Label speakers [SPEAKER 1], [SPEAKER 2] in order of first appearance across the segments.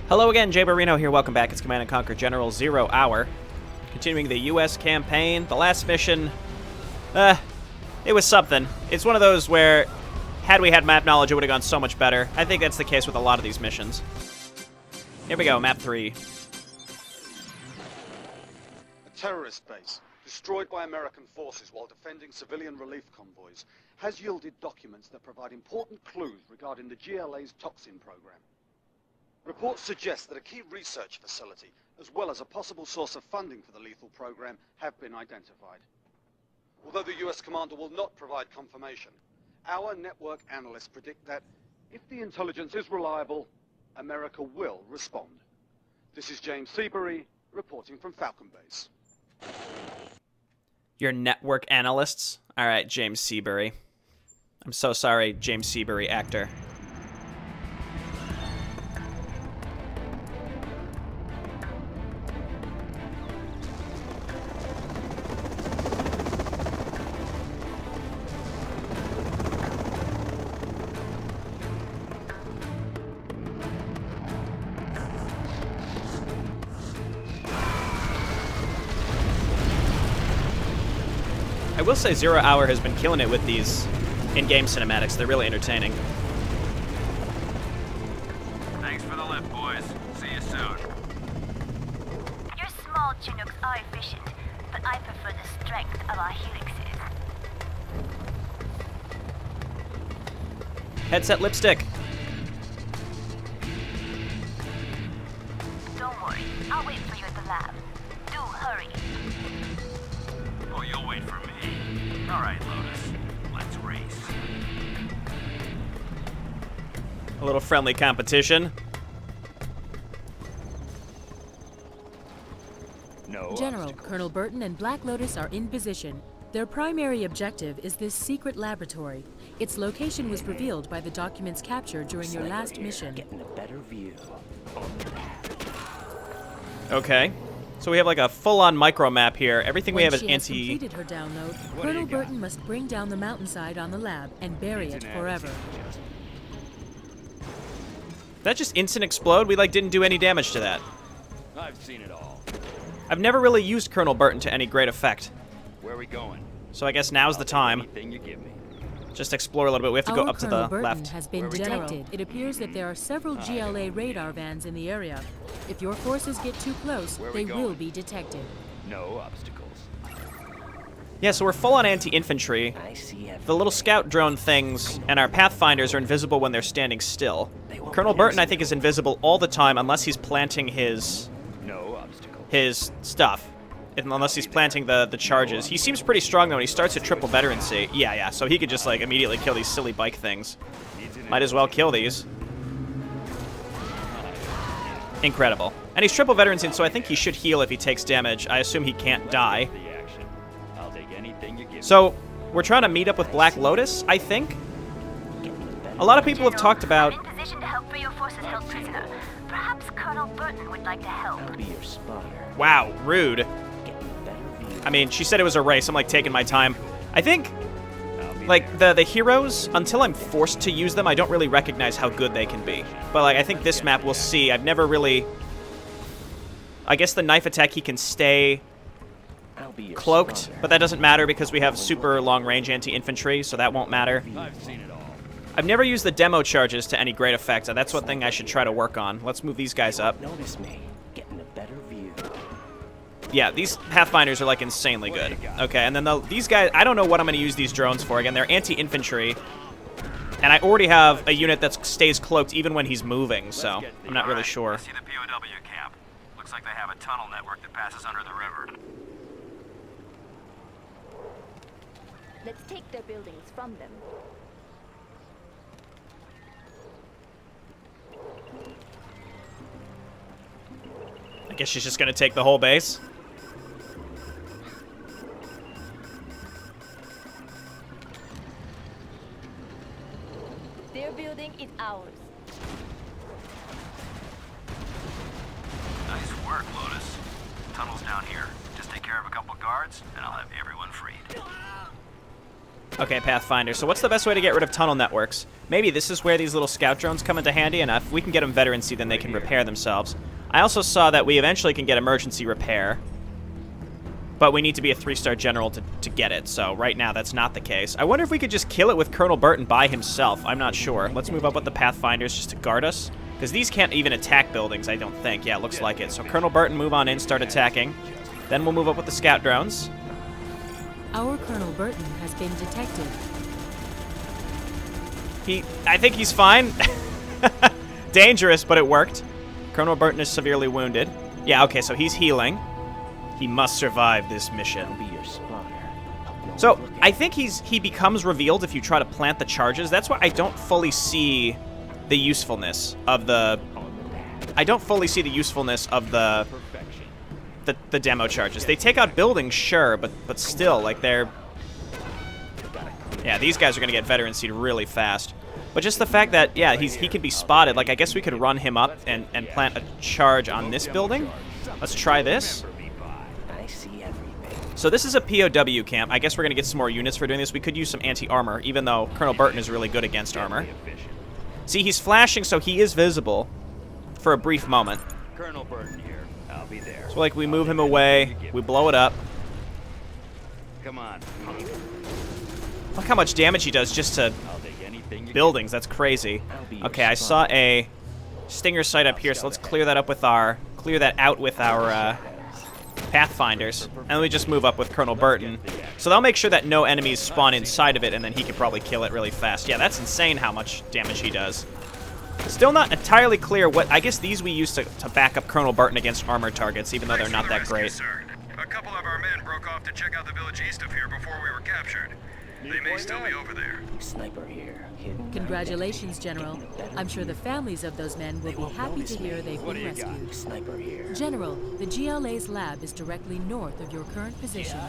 [SPEAKER 1] Hello again, Jayborino here. Welcome back. It's Command & Conquer General 0 Hour. Continuing the U.S. campaign. The last mission, it was something. It's one of those where, had we had map knowledge, it would have gone so much better. I think that's the case with a lot of these missions. Here we go, map 3.
[SPEAKER 2] A terrorist base, destroyed by American forces while defending civilian relief convoys, has yielded documents that provide important clues regarding the GLA's toxin program. Reports suggest that a key research facility, as well as a possible source of funding for the lethal program, have been identified. Although the US commander will not provide confirmation, our network analysts predict that if the intelligence is reliable, America will respond. This is James Seabury, reporting from Falcon Base.
[SPEAKER 1] Your network analysts? All right, James Seabury. I'm so sorry, James Seabury, actor. I will say 0 Hour has been killing it with these in-game cinematics. They're really entertaining.
[SPEAKER 3] Thanks for the lift, boys. See you soon.
[SPEAKER 4] Your small Chinooks are efficient, but I prefer the strength of our helixes.
[SPEAKER 1] Headset lipstick.
[SPEAKER 4] Don't worry, I'll wait for you at the lab. Do hurry.
[SPEAKER 3] Oh, you'll wait for me. All right, Lotus. Let's race.
[SPEAKER 1] A little friendly competition.
[SPEAKER 3] No
[SPEAKER 5] General,
[SPEAKER 3] obstacles.
[SPEAKER 5] Colonel Burton and Black Lotus are in position. Their primary objective is this secret laboratory. Its location was revealed by the documents captured during your last mission.
[SPEAKER 6] Getting a better view.
[SPEAKER 1] Okay. So we have like a full-on micro map here. Everything we
[SPEAKER 5] When
[SPEAKER 1] have is
[SPEAKER 5] she has
[SPEAKER 1] anti...
[SPEAKER 5] completed her download,
[SPEAKER 3] do
[SPEAKER 5] Colonel
[SPEAKER 3] you got?
[SPEAKER 5] Burton must bring down the mountainside on the lab and bury it forever.
[SPEAKER 1] That just instant explode? We like didn't do any damage to that.
[SPEAKER 3] I've seen it all.
[SPEAKER 1] I've never really used Colonel Burton to any great effect.
[SPEAKER 3] Where are we going?
[SPEAKER 1] So I guess now's the time.
[SPEAKER 3] Anything you give me.
[SPEAKER 1] Just explore a little bit. We have to go
[SPEAKER 5] Our
[SPEAKER 1] up to
[SPEAKER 5] Colonel
[SPEAKER 1] the
[SPEAKER 5] Burton
[SPEAKER 1] left.
[SPEAKER 5] has been
[SPEAKER 3] Where we
[SPEAKER 5] detected.
[SPEAKER 3] going?
[SPEAKER 5] It appears that there are several GLA radar vans in the area. If your forces get too close,
[SPEAKER 3] Where we
[SPEAKER 5] they will
[SPEAKER 3] going?
[SPEAKER 5] be detected.
[SPEAKER 3] No obstacles.
[SPEAKER 1] Yeah, so we're full-on anti-infantry.
[SPEAKER 6] I see everything.
[SPEAKER 1] The little scout drone things and our pathfinders are invisible when they're standing still. Colonel Burton, I think, is invisible all the time unless he's planting his
[SPEAKER 3] No obstacles.
[SPEAKER 1] stuff. Unless he's planting the charges. He seems pretty strong, though, and he starts at triple veterancy. Yeah, so he could just, like, immediately kill these silly bike things. Might as well kill these. Incredible. And he's triple veterancy, so I think he should heal if he takes damage. I assume he can't die.
[SPEAKER 3] The action. I'll take anything you give me.
[SPEAKER 1] So, we're trying to meet up with Black Lotus, I think? A lot of people have talked about...
[SPEAKER 4] I'm in position to help free your forces held prisoner. Perhaps Colonel Burton would like to help.
[SPEAKER 6] I'll be your spotter.
[SPEAKER 1] Wow, rude.
[SPEAKER 6] Getting a better view.
[SPEAKER 1] I mean, she said it was a race. I'm, like, taking my time. I think, like, the heroes, until I'm forced to use them, I don't really recognize how good they can be. But, like, I think this map we'll see. I've never really... I guess the knife attack, he can stay
[SPEAKER 6] I'll be your
[SPEAKER 1] cloaked,
[SPEAKER 6] spotter.
[SPEAKER 1] but that doesn't matter because we have super long-range anti-infantry, so that won't matter.
[SPEAKER 3] I've seen it all.
[SPEAKER 1] I've never used the demo charges to any great effect, and that's one thing I should try to work on. Let's move these guys up.
[SPEAKER 6] Notice me. Getting a better view.
[SPEAKER 1] Yeah, these Pathfinders are, like, insanely good. Okay, and then these guys, I don't know what I'm going to use these drones for. Again, they're anti-infantry, and I already have a unit that stays cloaked even when he's moving, so I'm not really sure.
[SPEAKER 3] I see the POW camp. Looks like they have a tunnel network that passes under the river.
[SPEAKER 7] Let's take their buildings from them.
[SPEAKER 1] I guess she's just going to take the whole base.
[SPEAKER 7] Their building is ours.
[SPEAKER 3] Nice work, Lotus. Tunnel's down here. Just take care of a couple guards, and I'll have everyone freed.
[SPEAKER 1] Okay, Pathfinder. So what's the best way to get rid of tunnel networks? Maybe this is where these little scout drones come into handy, and if we can get them veterancy, then they can repair themselves. I also saw that we eventually can get emergency repair, but we need to be a 3-star general to get it, so right now that's not the case. I wonder if we could just kill it with Colonel Burton by himself. I'm not sure. Let's move up with the Pathfinders just to guard us, because these can't even attack buildings, I don't think. Yeah, it looks like it. So Colonel Burton, move on in, start attacking. Then we'll move up with the scout drones.
[SPEAKER 5] Our Colonel Burton has been detected.
[SPEAKER 1] I think he's fine. Dangerous, but it worked. Colonel Burton is severely wounded. Yeah, okay, so he's healing. He must survive this mission.
[SPEAKER 6] I'll be your spotter.
[SPEAKER 1] So, I think he becomes revealed if you try to plant the charges. That's why I don't fully see the usefulness of the... I don't fully see the usefulness of the demo charges. They take out buildings, sure, but still, like, they're... Yeah, these guys are going to get veterancy really fast. But just the fact that, yeah, he can be spotted, like, I guess we could run him up and plant a charge on this building. Let's try this.
[SPEAKER 6] I see everything.
[SPEAKER 1] So this is a POW camp. I guess we're going to get some more units for doing this. We could use some anti-armor, even though Colonel Burton is really good against armor. See, he's flashing, so he is visible for a brief moment.
[SPEAKER 3] Colonel Burton here. I'll be there.
[SPEAKER 1] So, like, we move him away, we blow it up.
[SPEAKER 3] Come on.
[SPEAKER 1] Look how much damage he does just to
[SPEAKER 3] I'll take anything you
[SPEAKER 1] buildings. That's crazy. Okay, I saw a stinger site up here, so let's clear that out with our Pathfinders, and we just move up with Colonel Burton. So they'll make sure that no enemies spawn inside of it, and then he can probably kill it really fast. Yeah, that's insane how much damage he does. Still not entirely clear what... I guess these we use to back up Colonel Burton against armor targets, even though they're not that great.
[SPEAKER 3] A couple of our men broke off to check out the village east of here before we were captured. They may still be over there.
[SPEAKER 6] Sniper here. Hidden.
[SPEAKER 5] Congratulations, General. I'm sure the families of those men will be happy to hear they've been rescued.
[SPEAKER 6] Sniper here.
[SPEAKER 5] General, the GLA's lab is directly north of your current position.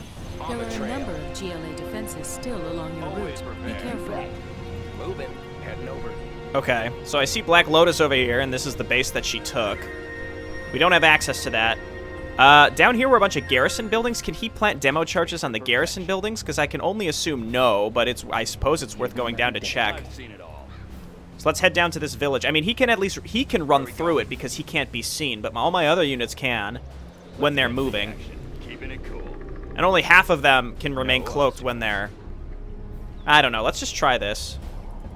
[SPEAKER 5] There are a number of GLA defenses still along your route. Be careful.
[SPEAKER 6] Moving. Heading over.
[SPEAKER 1] Okay, so I see Black Lotus over here, and this is the base that she took. We don't have access to that. Down here were a bunch of garrison buildings. Can he plant demo charges on the garrison buildings? Because I can only assume no, but I suppose it's worth going down to check. So let's head down to this village. I mean, he can run through it because he can't be seen, but all my other units can when they're moving.
[SPEAKER 3] Keeping it cool.
[SPEAKER 1] And only half of them can remain cloaked when they're... I don't know, let's just try this.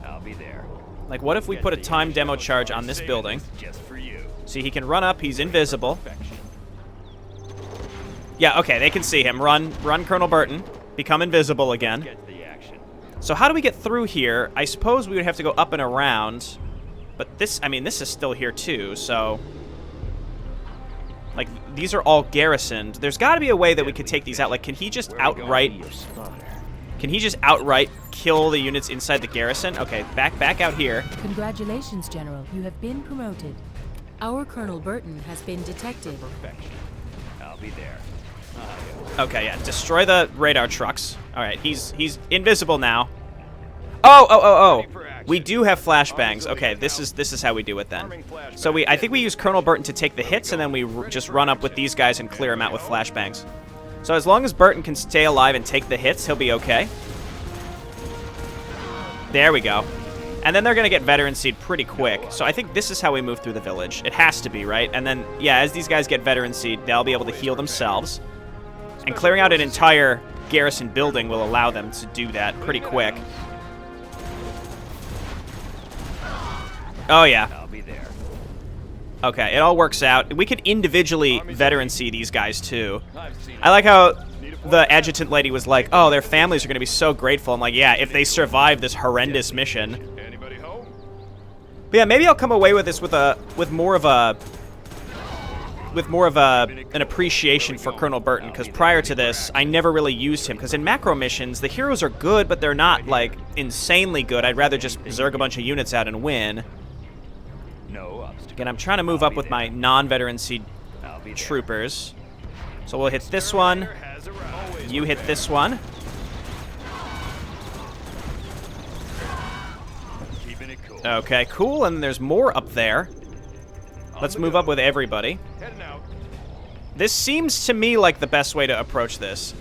[SPEAKER 3] I'll be there.
[SPEAKER 1] Like, what if we put a time demo charge on this building?
[SPEAKER 3] Just for you.
[SPEAKER 1] See, he can run up, he's invisible. Yeah, okay, they can see him. Run, Colonel Burton. Become invisible again.
[SPEAKER 3] Get the action.
[SPEAKER 1] So how do we get through here? I suppose we would have to go up and around. But this, I mean, this is still here too, so... Like, these are all garrisoned. There's got to be a way that we could take these out. Like, can he just outright... Can he just outright kill the units inside the garrison? Okay, back out here.
[SPEAKER 5] Congratulations, General. You have been promoted. Our Colonel Burton has been detected.
[SPEAKER 3] Perfection. I'll be there.
[SPEAKER 1] Okay, yeah, destroy the radar trucks. All right, he's invisible now. Oh! We do have flashbangs. Okay, this is how we do it then. So I think we use Colonel Burton to take the hits, and then we just run up with these guys and clear them out with flashbangs. So as long as Burton can stay alive and take the hits, he'll be okay. There we go. And then they're going to get veteran seed pretty quick. So I think this is how we move through the village. It has to be, right? And then, yeah, as these guys get veteran seed, they'll be able to heal themselves. And clearing out an entire garrison building will allow them to do that pretty quick. Oh, yeah.
[SPEAKER 3] I'll be there.
[SPEAKER 1] Okay, it all works out. We could individually veterancy these guys, too. I like how the adjutant lady was like, oh, their families are going to be so grateful. I'm like, yeah, if they survive this horrendous mission.
[SPEAKER 3] Anybody home?
[SPEAKER 1] But yeah, maybe I'll come away with this with more of an appreciation for Colonel Burton, because prior to this, I never really used him, because in macro missions, the heroes are good, but they're not, like, insanely good. I'd rather just zerg a bunch of units out and win.
[SPEAKER 3] No obstacle.
[SPEAKER 1] Again, I'm trying to move up with my non-veteran seed troopers. So we'll hit this one. You hit this one.
[SPEAKER 3] Keeping it cool.
[SPEAKER 1] Okay, cool, and there's more up there. Let's move up with everybody.
[SPEAKER 3] Heading out.
[SPEAKER 1] This seems to me like the best way to approach this.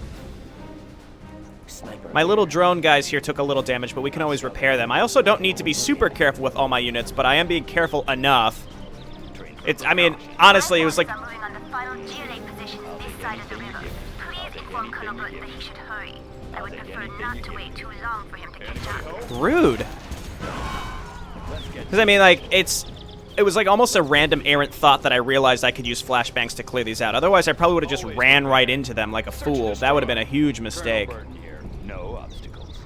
[SPEAKER 6] Sniper.
[SPEAKER 1] My little drone guys here took a little damage, but we can always repair them. I also don't need to be super careful with all my units, but I am being careful enough. I mean, honestly, it was like...
[SPEAKER 4] Are moving on the final GLA position this side of the river. Please inform Colonel Burton that he should hurry. I would prefer not to wait too long for him to catch up.
[SPEAKER 1] Rude. Because, I mean, like, it was like almost a random errant thought that I realized I could use flashbangs to clear these out. Otherwise, I probably would have just ran right into them like a fool. That would have been a huge mistake.
[SPEAKER 6] No obstacles.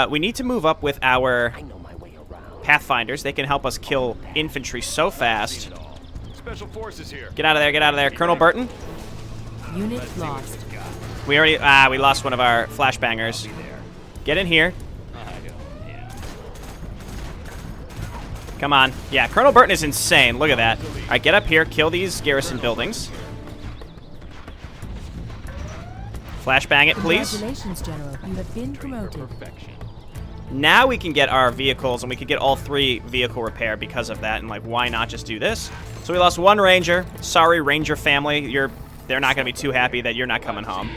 [SPEAKER 1] We need to move up with our
[SPEAKER 6] I know my way around.
[SPEAKER 1] Pathfinders. They can help us kill infantry so fast.
[SPEAKER 3] Special forces here.
[SPEAKER 1] Get out of there, get out of there. Colonel Burton?
[SPEAKER 5] Unit lost.
[SPEAKER 1] We already, we lost one of our flashbangers. Get in here. Come on. Yeah, Colonel Burton is insane. Look at that. All right, get up here. Kill these garrison buildings. Flashbang it, please.
[SPEAKER 5] Congratulations, General. You have been promoted.
[SPEAKER 1] Now we can get our vehicles, and we could get all 3 vehicle repair because of that. And, like, why not just do this? So we lost 1 Ranger. Sorry, Ranger family. They're not going to be too happy that you're not coming home.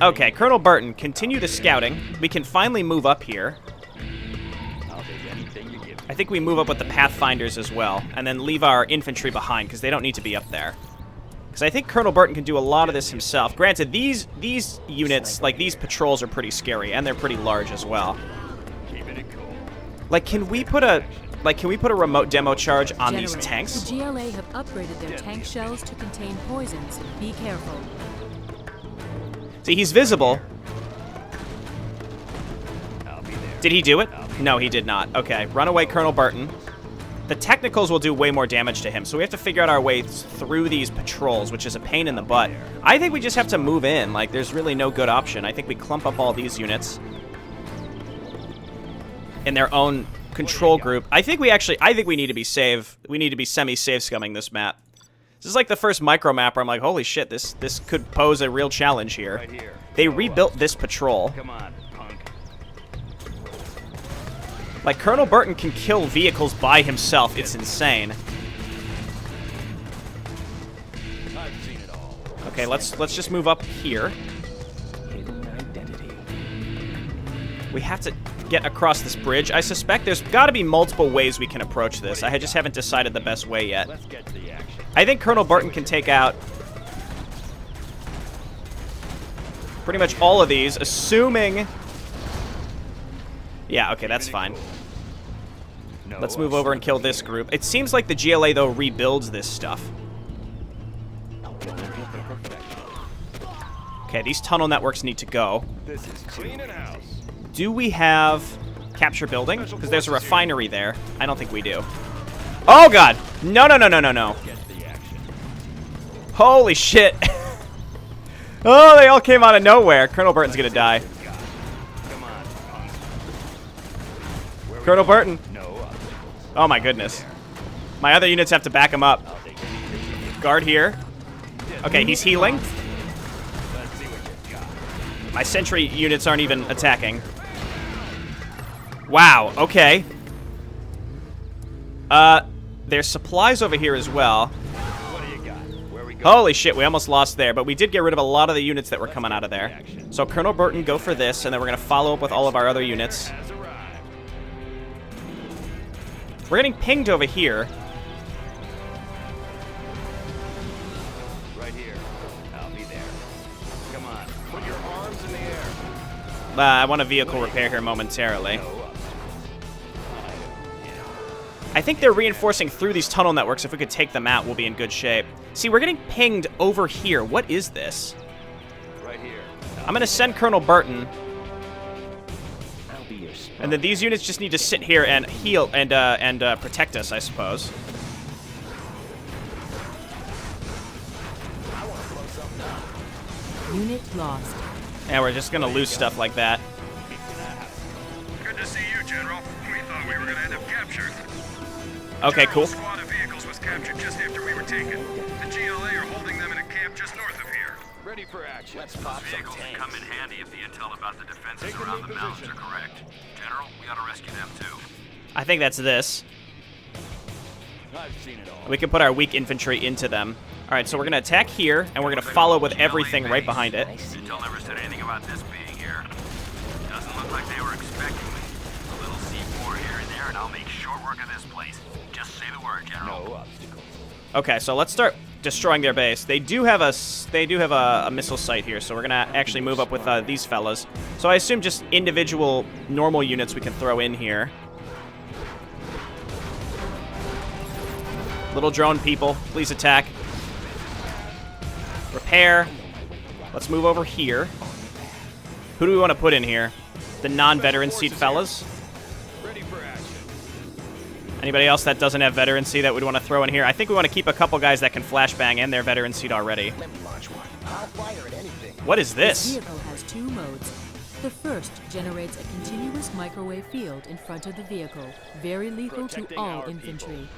[SPEAKER 1] Okay, Colonel Burton, continue the scouting. We can finally move up here. I think we move up with the Pathfinders as well, and then leave our infantry behind, because they don't need to be up there. Because I think Colonel Burton can do a lot of this himself. Granted, these units, like these patrols, are pretty scary, and they're pretty large as well. Like, can we put a remote demo charge on these
[SPEAKER 5] General,
[SPEAKER 1] tanks?
[SPEAKER 5] The GLA have upgraded their tank shells to contain poisons. Be careful.
[SPEAKER 1] See, he's visible. Did he do it? No, he did not. Okay, run away, Colonel Burton. The technicals will do way more damage to him, so we have to figure out our way through these patrols, which is a pain in the butt. I think we just have to move in. Like, there's really no good option. I think we clump up all these units in their own control group. I think we need to be semi-safe scumming this map. This is like the first micro map where I'm like, holy shit, this could pose a real challenge here. They rebuilt this patrol.
[SPEAKER 3] Come on, punk.
[SPEAKER 1] Like, Colonel Burton can kill vehicles by himself. It's insane.
[SPEAKER 3] I've seen it all.
[SPEAKER 1] Okay, let's just move up here.
[SPEAKER 6] Hidden identity.
[SPEAKER 1] We have to get across this bridge. I suspect there's got to be multiple ways we can approach this. I just haven't decided the best way yet.
[SPEAKER 3] Let's get to the action.
[SPEAKER 1] I think Colonel Burton can take out pretty much all of these, assuming... Yeah, okay, that's fine. Let's move over and kill this group. It seems like the GLA, though, rebuilds this stuff. Okay, these tunnel networks need to go.
[SPEAKER 3] This is clean and house.
[SPEAKER 1] Do we have capture building? Because there's a refinery there. I don't think we do. Oh, God! No, no, no, no, no, no.
[SPEAKER 3] Get the action.
[SPEAKER 1] Holy shit. Oh, they all came out of nowhere. Colonel Burton's gonna die.
[SPEAKER 3] Come on, punk.
[SPEAKER 1] Colonel Burton.
[SPEAKER 3] No obstacles.
[SPEAKER 1] Oh, my goodness. My other units have to back him up.
[SPEAKER 3] I'll take anything.
[SPEAKER 1] Guard here. Okay, he's healing.
[SPEAKER 3] Let's see what you got.
[SPEAKER 1] My sentry units aren't even attacking. Wow, okay. There's supplies over here as well.
[SPEAKER 3] What do you got? Where we go?
[SPEAKER 1] Holy shit, we almost lost there, but we did get rid of a lot of the units that were coming out of there. So Colonel Burton, go for this, and then we're going to follow up with all of our other units.
[SPEAKER 3] Has arrived.
[SPEAKER 1] We're getting pinged over here.
[SPEAKER 3] Right here. I'll be there. Come on. Put your arms in the air.
[SPEAKER 1] I want a vehicle repair here momentarily.
[SPEAKER 3] No obstacles.
[SPEAKER 1] I think they're reinforcing through these tunnel networks. If we could take them out, we'll be in good shape. See, we're getting pinged over here. What is this?
[SPEAKER 3] Right here.
[SPEAKER 1] I'm going to send Colonel Burton,
[SPEAKER 6] I'll be your spy.
[SPEAKER 1] and then these units just need to sit here and heal and protect us, I suppose.
[SPEAKER 5] Unit lost.
[SPEAKER 1] Yeah, we're just going to lose stuff like that.
[SPEAKER 3] Good to see you, General. We thought we were going to end up captured.
[SPEAKER 1] Okay, cool.
[SPEAKER 3] A squad of vehicles was captured just after we were taken. The GLA are holding them in a camp just north of here. Ready for action. Let's pop some
[SPEAKER 8] Vehicles would come in handy if the intel about the defenses around the mountains are correct. General, we ought to rescue them too.
[SPEAKER 1] I think that's this.
[SPEAKER 3] I've seen it all.
[SPEAKER 1] We can put our weak infantry into them. All right, so we're going to attack here, and we're going to follow with everything right behind it.
[SPEAKER 6] I see.
[SPEAKER 8] Intel never said anything about this being here.
[SPEAKER 1] Okay, so let's start destroying their base. They do have a missile site here, so we're gonna actually move up with these fellas. So I assume just individual normal units we can throw in here. Little drone people, please attack. Repair. Let's move over here. Who do we want to put in here? The non-veteran seat fellas? Anybody else that doesn't have veterancy that we'd want to throw in here? I think we want to keep a couple guys that can flashbang and their veteran seat already. What is this?
[SPEAKER 5] This vehicle has 2 modes. The first generates a continuous microwave field in front of the vehicle, very lethal to all infantry.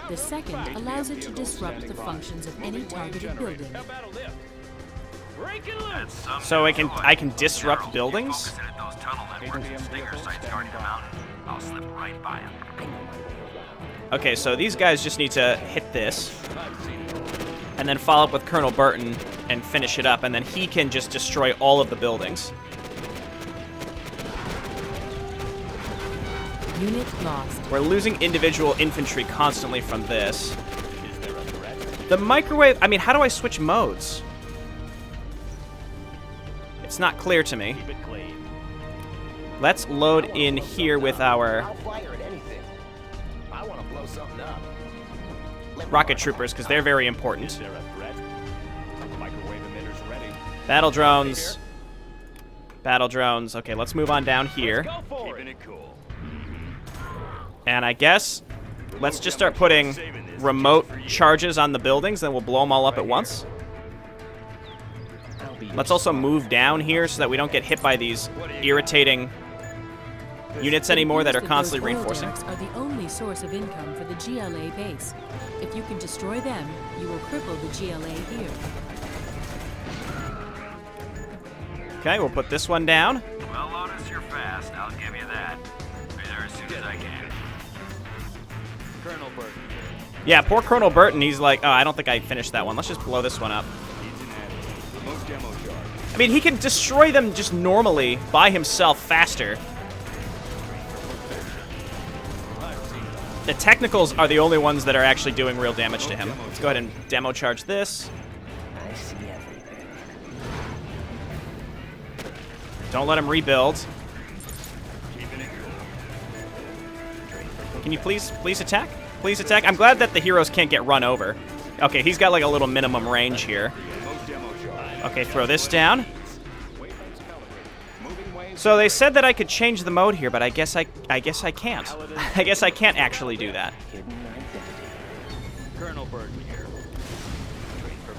[SPEAKER 5] The second allows it to disrupt the functions of any targeted building.
[SPEAKER 1] So I can disrupt buildings? Okay, so these guys just need to hit this, and then follow up with Colonel Burton and finish it up, and then he can just destroy all of the buildings.
[SPEAKER 5] Unit lost.
[SPEAKER 1] We're losing individual infantry constantly from this. The microwave, I mean, how do I switch modes? It's not clear to me. Let's load in here with our rocket troopers, because they're very important. Battle drones. Battle drones. Okay, let's move on down here. And I guess let's just start putting remote charges on the buildings, and we'll blow them all up at once. Let's also move down here so that we don't get hit by these irritating units anymore that are constantly reinforcing.
[SPEAKER 5] Are the only source of income for the GLA base. If you can destroy them, you will cripple the GLA here.
[SPEAKER 1] Okay, we'll put this one down.
[SPEAKER 8] Well, Lotus, you're fast. I'll give you that. Be there as soon as I can.
[SPEAKER 6] Colonel Burton.
[SPEAKER 1] Yeah, poor Colonel Burton. He's like, oh, I don't think I finished that one. Let's just blow this one up. I mean, he can destroy them just normally by himself faster. The technicals are the only ones that are actually doing real damage to him. Let's go ahead and demo charge this.
[SPEAKER 6] I see everything.
[SPEAKER 1] Don't let him rebuild. Can you please attack? Please attack. I'm glad that the heroes can't get run over. Okay, he's got like a little minimum range here. Okay, throw this down. So they said that I could change the mode here, but I guess I can't. I guess I can't actually do that.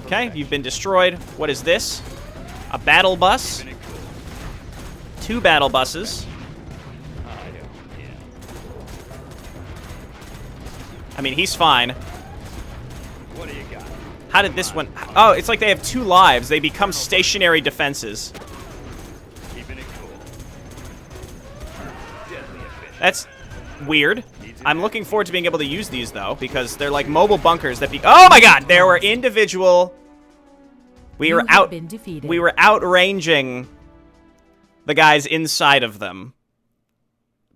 [SPEAKER 1] Okay, you've been destroyed. What is this? A battle bus? 2 battle buses. I mean, he's fine.
[SPEAKER 6] What do you got?
[SPEAKER 1] How did this one... Oh, it's like they have 2 lives. They become stationary defenses.
[SPEAKER 6] Keeping it cool.
[SPEAKER 1] That's weird. I'm looking forward to being able to use these, though, because they're like mobile bunkers that be... Oh, my God! There were individual... We were outranging the guys inside of them.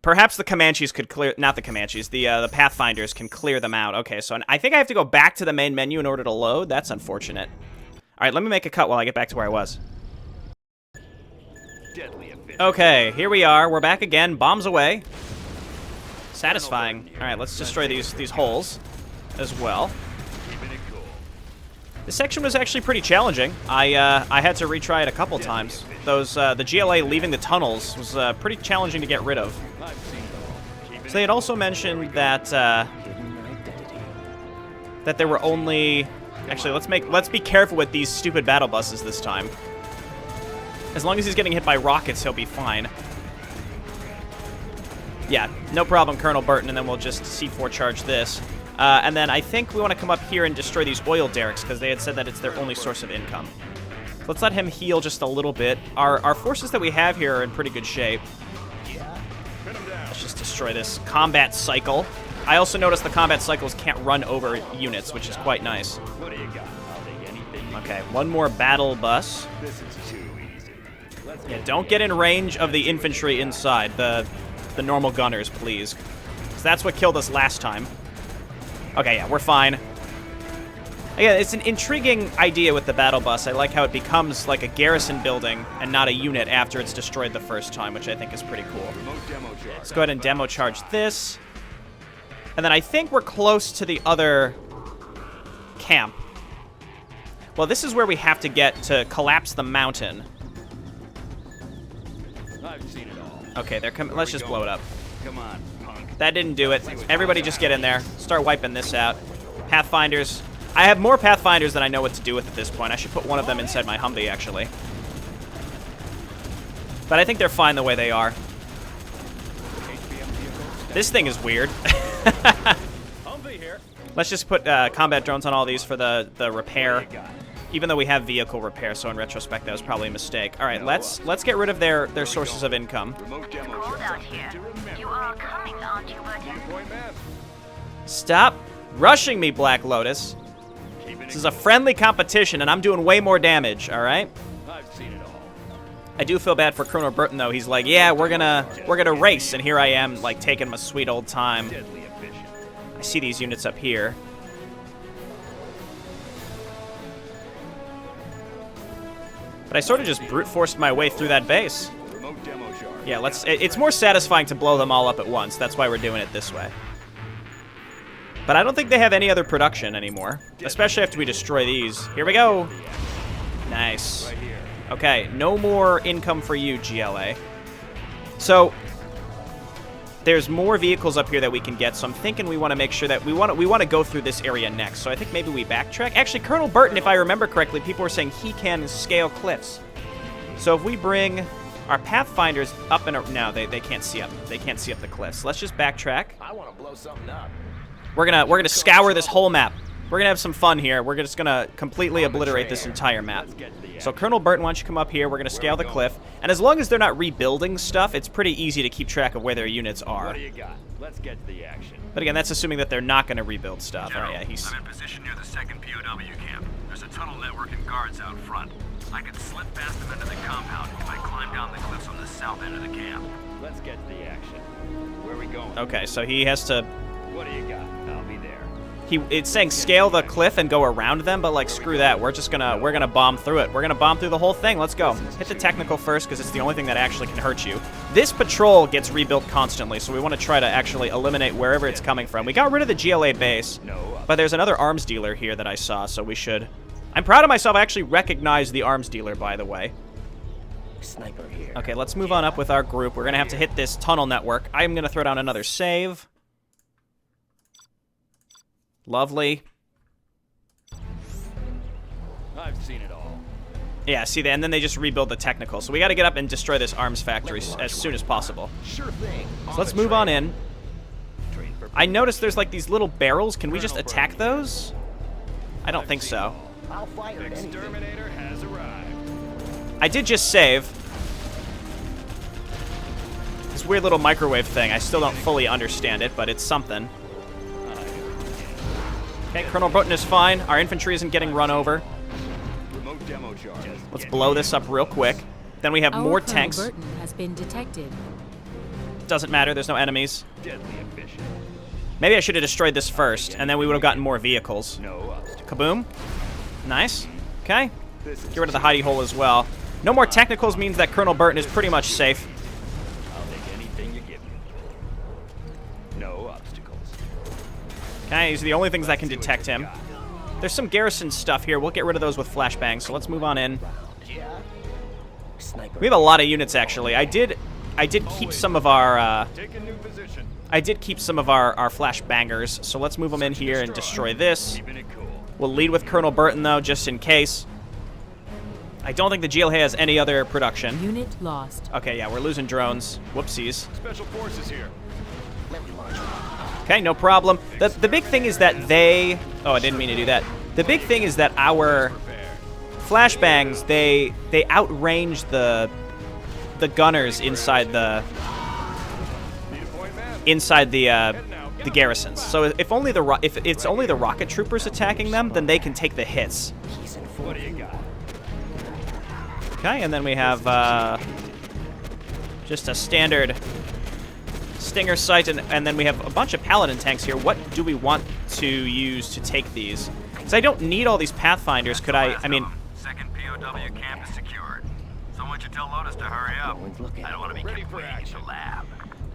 [SPEAKER 1] Perhaps the Comanches could clear... Not the Comanches. The Pathfinders can clear them out. Okay, so I think I have to go back to the main menu in order to load. That's unfortunate. All right, let me make a cut while I get back to where I was. Okay, here we are. We're back again. Bombs away. Satisfying. All right, let's destroy these holes as well. This section was actually pretty challenging. I had to retry it a couple times. The GLA leaving the tunnels was pretty challenging to get rid of. So they had also mentioned that that there were only... Actually, let's be careful with these stupid battle buses this time. As long as he's getting hit by rockets, he'll be fine. Yeah, no problem, Colonel Burton, and then we'll just C4 charge this. And then I think we want to come up here and destroy these oil derricks, because they had said that it's their only source of income. So let's let him heal just a little bit. Our forces that we have here are in pretty good shape. Let's just destroy this combat cycle. I also noticed the combat cycles can't run over units, which is quite nice. Okay, one more battle bus. Yeah, don't get in range of the infantry inside, the normal gunners, please. Because that's what killed us last time. Okay, yeah, we're fine. Again, it's an intriguing idea with the battle bus. I like how it becomes like a garrison building and not a unit after it's destroyed the first time, which I think is pretty cool. Let's go ahead and demo charge this. And then I think we're close to the other camp. Well, this is where we have to get to collapse the mountain.
[SPEAKER 6] I've seen it all.
[SPEAKER 1] Okay, let's just blow it up.
[SPEAKER 6] Come on, punk.
[SPEAKER 1] That didn't do it. Everybody just get in there. Start wiping this out. Pathfinders. I have more Pathfinders than I know what to do with at this point. I should put one of them inside my Humvee, actually. But I think they're fine the way they are. This thing is weird. Let's just put combat drones on all these for the repair. Even though we have vehicle repair, so in retrospect that was probably a mistake. All right, let's get rid of their sources of income.
[SPEAKER 4] It's cold out here. You are coming, aren't you, Burton?
[SPEAKER 1] Stop rushing me, Black Lotus. This is a friendly competition, and I'm doing way more damage. All right.
[SPEAKER 6] I've seen it all.
[SPEAKER 1] I do feel bad for Colonel Burton though. He's like, yeah, we're gonna race, and here I am, like taking my sweet old time.
[SPEAKER 6] Deadly efficient.
[SPEAKER 1] I see these units up here. But I sort of just brute forced my way through that base.
[SPEAKER 6] Remote demo charge.
[SPEAKER 1] Yeah, it's more satisfying to blow them all up at once. That's why we're doing it this way. But I don't think they have any other production anymore, especially after we destroy these. Here we go. Nice.
[SPEAKER 6] Right here.
[SPEAKER 1] Okay, no more income for you, GLA. So there's more vehicles up here that we can get, so I'm thinking we want to make sure that we want to go through this area next. So I think maybe we backtrack. Actually, Colonel Burton, if I remember correctly, people were saying he can scale cliffs. So if we bring our Pathfinders up and no, they can't see up. They can't see up the cliffs. Let's just backtrack.
[SPEAKER 6] I want to blow something up.
[SPEAKER 1] We're gonna scour this whole map. We're gonna have some fun here. We're just gonna completely obliterate this entire map. So Colonel Burton, why don't you come up here? We're gonna scale the cliff, and as long as they're not rebuilding stuff, it's pretty easy to keep track of where their units are.
[SPEAKER 6] What do you got? Let's get to the action.
[SPEAKER 1] But again, that's assuming that they're not gonna rebuild stuff.
[SPEAKER 8] General,
[SPEAKER 1] All right, yeah,
[SPEAKER 8] I'm in position near the second POW camp. There's a tunnel network and guards out front. I can slip past them into the compound if I climb down the cliffs on the south end of the camp.
[SPEAKER 6] Let's get to the action. Where are we going?
[SPEAKER 1] Okay, so he has to.
[SPEAKER 6] What do you got? I'll be there.
[SPEAKER 1] It's saying scale the cliff and go around them, but like screw that. We're gonna bomb through it. We're gonna bomb through the whole thing. Let's go. Hit the technical first because it's the only thing that actually can hurt you. This patrol gets rebuilt constantly, so we want to try to actually eliminate wherever it's coming from. We got rid of the GLA base, but there's another arms dealer here that I saw, so we should. I'm proud of myself. I actually recognized the arms dealer, by the way.
[SPEAKER 6] Sniper here.
[SPEAKER 1] Okay, let's move on up with our group. We're gonna have to hit this tunnel network. I'm gonna throw down another save. Lovely.
[SPEAKER 6] I've seen it all.
[SPEAKER 1] Yeah, see, and then they just rebuild the technical. So we got to get up and destroy this arms factory as soon as possible.
[SPEAKER 6] Sure thing.
[SPEAKER 1] So let's move on in. I noticed there's like these little barrels. Can we just attack those? I don't think so.
[SPEAKER 6] I'll fire it. Exterminator has arrived.
[SPEAKER 1] I did just save. This weird little microwave thing. I still don't fully understand it, but it's something. Okay, Colonel Burton is fine. Our infantry isn't getting run over.
[SPEAKER 6] Remote demo charge.
[SPEAKER 1] Let's blow this up real quick. Then we have more tanks.
[SPEAKER 5] Colonel Burton has been detected.
[SPEAKER 1] Doesn't matter, there's no enemies.
[SPEAKER 6] Deadly efficient.
[SPEAKER 1] Maybe I should have destroyed this first, and then we would have gotten more vehicles.
[SPEAKER 6] No.
[SPEAKER 1] Kaboom. Nice. Okay. Get rid of the hidey hole as well. No more technicals means that Colonel Burton is pretty much safe.
[SPEAKER 6] I'll take anything you give me. No obstacles.
[SPEAKER 1] Okay, these are the only things that can detect him. There's some garrison stuff here. We'll get rid of those with flashbangs, so let's move on in. We have a lot of units, actually. I did keep some of our flashbangers, so let's move them in here and destroy this. We'll lead with Colonel Burton, though, just in case. I don't think the GLA has any other production.
[SPEAKER 5] Unit lost.
[SPEAKER 1] Okay, yeah, we're losing drones. Whoopsies.
[SPEAKER 6] Special forces here.
[SPEAKER 1] Okay, no problem. The big thing is that they... Oh, I didn't mean to do that. The big thing is that our flashbangs, they outrange the gunners inside the garrisons. So if it's only the rocket troopers attacking them, then they can take the hits.
[SPEAKER 6] What do you got?
[SPEAKER 1] Okay, and then we have just a standard Stinger sight, and then we have a bunch of Paladin tanks here. What do we want to use to take these? Because I don't need all these Pathfinders. Could I mean...
[SPEAKER 8] Second POW camp is secured. Someone should tell Lotus to hurry up. I don't want to be kept waiting in the lab.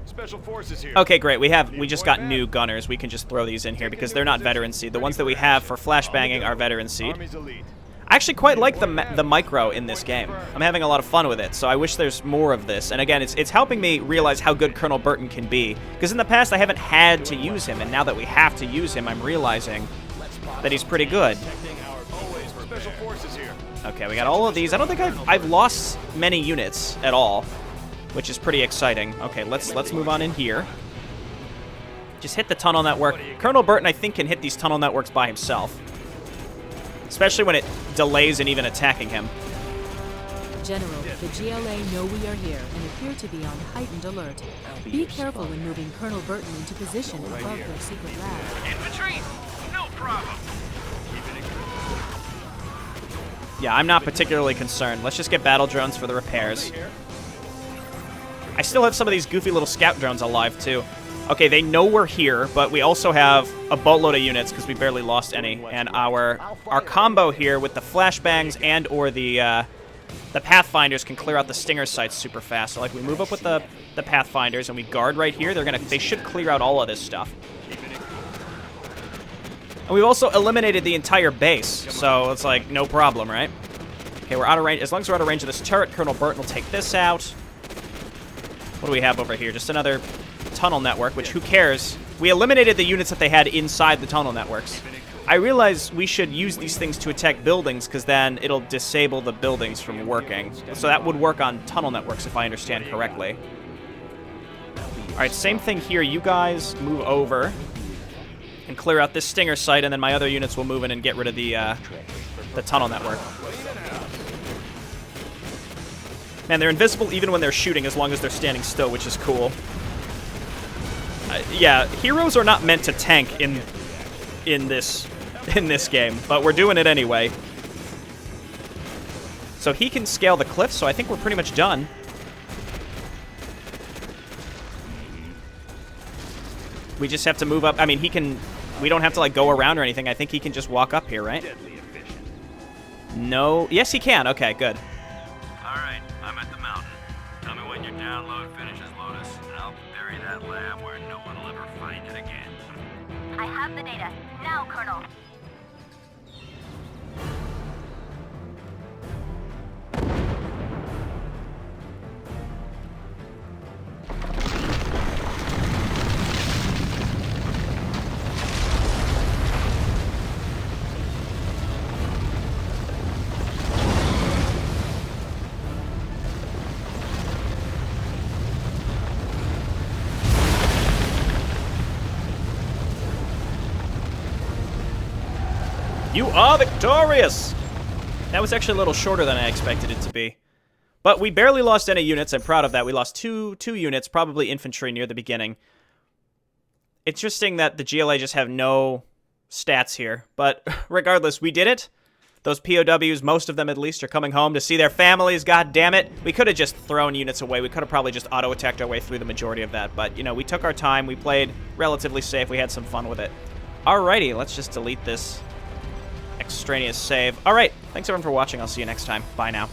[SPEAKER 3] Special forces here.
[SPEAKER 1] Okay, great. We just got new gunners. We can just throw these in here because they're not veteran seed. The ones that we have for flashbanging are veteran seed. I actually quite like the micro in this game. I'm having a lot of fun with it, so I wish there's more of this. And again, it's helping me realize how good Colonel Burton can be. Because in the past, I haven't had to use him, and now that we have to use him, I'm realizing that he's pretty good.
[SPEAKER 3] Special forces here.
[SPEAKER 1] Okay, we got all of these. I don't think I've lost many units at all, which is pretty exciting. Okay, let's move on in here. Just hit the tunnel network. Colonel Burton, I think, can hit these tunnel networks by himself. Especially when it delays in even attacking him.
[SPEAKER 5] General, the GLA know we are here and appear to be on heightened alert. Be careful when moving Colonel Burton into position above their secret lab.
[SPEAKER 8] Infantry? No problem.
[SPEAKER 1] Yeah, I'm not particularly concerned. Let's just get battle drones for the repairs. I still have some of these goofy little scout drones alive, too. Okay, they know we're here, but we also have a boatload of units because we barely lost any. And our combo here with the flashbangs and or the Pathfinders can clear out the Stinger sites super fast. So, like, we move up with the Pathfinders and we guard right here. They should clear out all of this stuff. And we've also eliminated the entire base, so it's like no problem, right? Okay, we're out of range. As long as we're out of range of this turret, Colonel Burton will take this out. What do we have over here? Just another tunnel network, which who cares? We eliminated the units that they had inside the tunnel networks. I realize we should use these things to attack buildings because then it'll disable the buildings from working. So that would work on tunnel networks if I understand correctly. All right, same thing here. You guys move over and clear out this Stinger site, and then my other units will move in and get rid of the tunnel network. Man, they're invisible even when they're shooting as long as they're standing still, which is cool. Yeah, heroes are not meant to tank in this game, but we're doing it anyway. So he can scale the cliff, so I think we're pretty much done. We just have to move up. I mean, we don't have to, like, go around or anything. I think he can just walk up here, right? No. Yes, he can. Okay, good.
[SPEAKER 8] All right, I'm at the mountain. Tell me when your download finishes, Lotus, and I'll bury that lab where no one will ever find it again.
[SPEAKER 4] I have the data. Now, Colonel.
[SPEAKER 1] You are victorious! That was actually a little shorter than I expected it to be. But we barely lost any units. I'm proud of that. We lost two units, probably infantry near the beginning. Interesting that the GLA just have no stats here. But regardless, we did it. Those POWs, most of them at least, are coming home to see their families. God damn it. We could have just thrown units away. We could have probably just auto-attacked our way through the majority of that. But, you know, we took our time. We played relatively safe. We had some fun with it. Alrighty, let's just delete this extraneous save. Alright, thanks everyone for watching. I'll see you next time. Bye now.